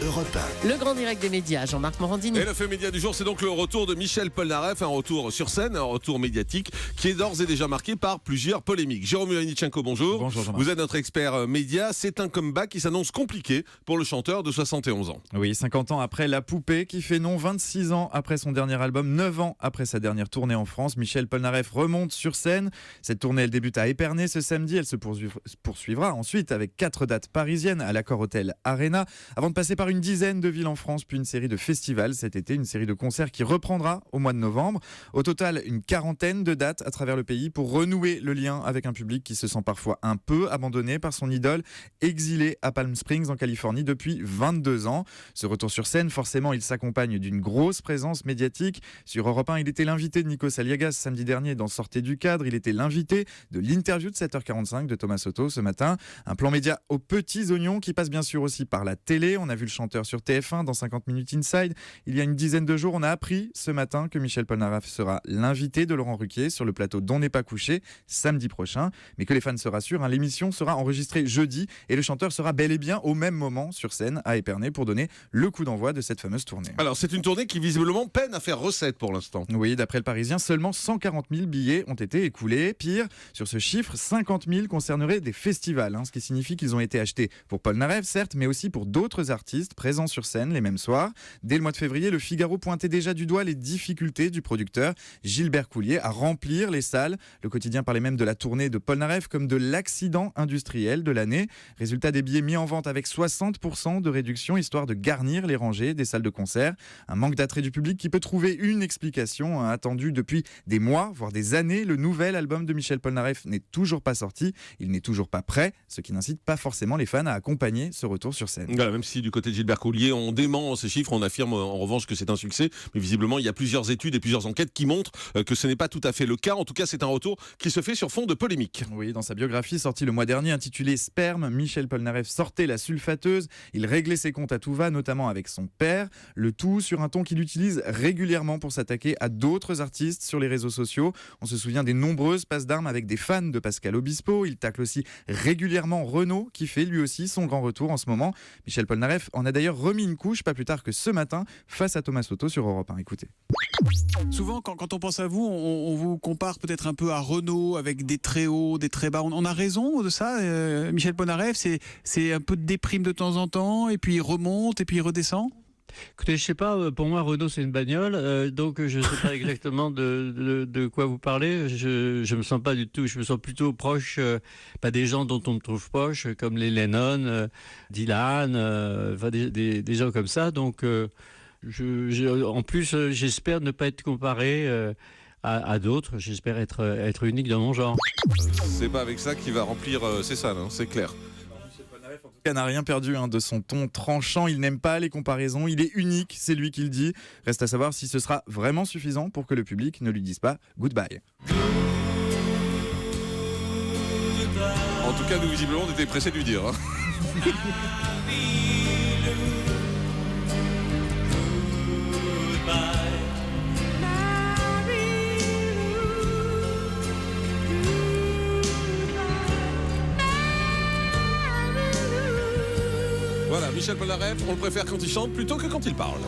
Europe 1. Le grand direct des médias, Jean-Marc Morandini. Et le fait média du jour, c'est donc le retour de Michel Polnareff, un retour sur scène, un retour médiatique qui est d'ores et déjà marqué par plusieurs polémiques. Jérôme Muranichenko, bonjour. Bonjour Jean-Marc. Vous êtes notre expert média. C'est un comeback qui s'annonce compliqué pour le chanteur de 71 ans. Oui, 50 ans après La Poupée qui fait non, 26 ans après son dernier album, 9 ans après sa dernière tournée en France, Michel Polnareff remonte sur scène. Cette tournée, elle débute à Épernay ce samedi. Elle se poursuivra ensuite avec 4 dates parisiennes à l'Accor Hotel Arena, avant de passer par une dizaine de villes en France, puis une série de festivals cet été, une série de concerts qui reprendra au mois de novembre. Au total, une quarantaine de dates à travers le pays pour renouer le lien avec un public qui se sent parfois un peu abandonné par son idole, exilé à Palm Springs en Californie depuis 22 ans. Ce retour sur scène, forcément, il s'accompagne d'une grosse présence médiatique. Sur Europe 1, il était l'invité de Nikos Aliagas samedi dernier dans Sortez du cadre. Il était l'invité de l'interview de 7h45 de Thomas Soto ce matin. Un plan média aux petits oignons qui passe bien sûr aussi par la télé. On a vu le chanteur sur TF1 dans 50 minutes Inside. Il y a une dizaine de jours, on a appris ce matin que Michel Polnareff sera l'invité de Laurent Ruquier sur le plateau d'On n'est pas couché samedi prochain. Mais que les fans se rassurent, l'émission sera enregistrée jeudi et le chanteur sera bel et bien au même moment sur scène à Épernay pour donner le coup d'envoi de cette fameuse tournée. Alors, c'est une tournée qui visiblement peine à faire recette pour l'instant. Oui, d'après le Parisien, seulement 140 000 billets ont été écoulés. Pire, sur ce chiffre, 50 000 concerneraient des festivals, ce qui signifie qu'ils ont été achetés pour Polnareff, certes, mais aussi pour d'autres artistes présents sur scène les mêmes soirs. Dès le mois de février, le Figaro pointait déjà du doigt les difficultés du producteur Gilbert Coulier à remplir les salles. Le quotidien parlait même de la tournée de Polnareff comme de l'accident industriel de l'année. Résultat, des billets mis en vente avec 60% de réduction, histoire de garnir les rangées des salles de concert. Un manque d'attrait du public qui peut trouver une explication attendue depuis des mois, voire des années. Le nouvel album de Michel Polnareff n'est toujours pas sorti, il n'est toujours pas prêt, ce qui n'incite pas forcément les fans à accompagner ce retour sur scène. Voilà, même si du côté de Gilbert Coulier, on dément ces chiffres, on affirme en revanche que c'est un succès, mais visiblement il y a plusieurs études et plusieurs enquêtes qui montrent que ce n'est pas tout à fait le cas. En tout cas, c'est un retour qui se fait sur fond de polémique. Oui, dans sa biographie sortie le mois dernier intitulée Sperme, Michel Polnareff sortait la sulfateuse. Il réglait ses comptes à tout va, notamment avec son père. Le tout sur un ton qu'il utilise régulièrement pour s'attaquer à d'autres artistes sur les réseaux sociaux. On se souvient des nombreuses passes d'armes avec des fans de Pascal Obispo. Il tacle aussi régulièrement Renaud, qui fait lui aussi son grand retour en ce moment. Michel Polnareff en a d'ailleurs remis une couche pas plus tard que ce matin face à Thomas Soto sur Europe 1. Écoutez. Souvent, quand on pense à vous, on vous compare peut-être un peu à Renaud avec des très hauts, des très bas. On a raison de ça. Michel Polnareff, c'est un peu de déprime de temps en temps, et puis il remonte, et puis il redescend. Écoutez, je sais pas, pour moi Renault c'est une bagnole, donc je sais pas exactement de quoi vous parlez. Je me sens pas du tout, je me sens plutôt proche des gens dont on me trouve proche, comme les Lennon, Dylan, des gens comme ça. Donc en plus j'espère ne pas être comparé à d'autres. J'espère être unique dans mon genre. C'est pas avec ça qu'il va remplir ses salles, c'est clair. En tout cas, n'a rien perdu de son ton tranchant. Il n'aime pas les comparaisons. Il est unique, c'est lui qui le dit. Reste à savoir si ce sera vraiment suffisant pour que le public ne lui dise pas goodbye. En tout cas, nous visiblement, on était pressés de lui dire. Voilà, Michel Polnareff, on le préfère quand il chante plutôt que quand il parle.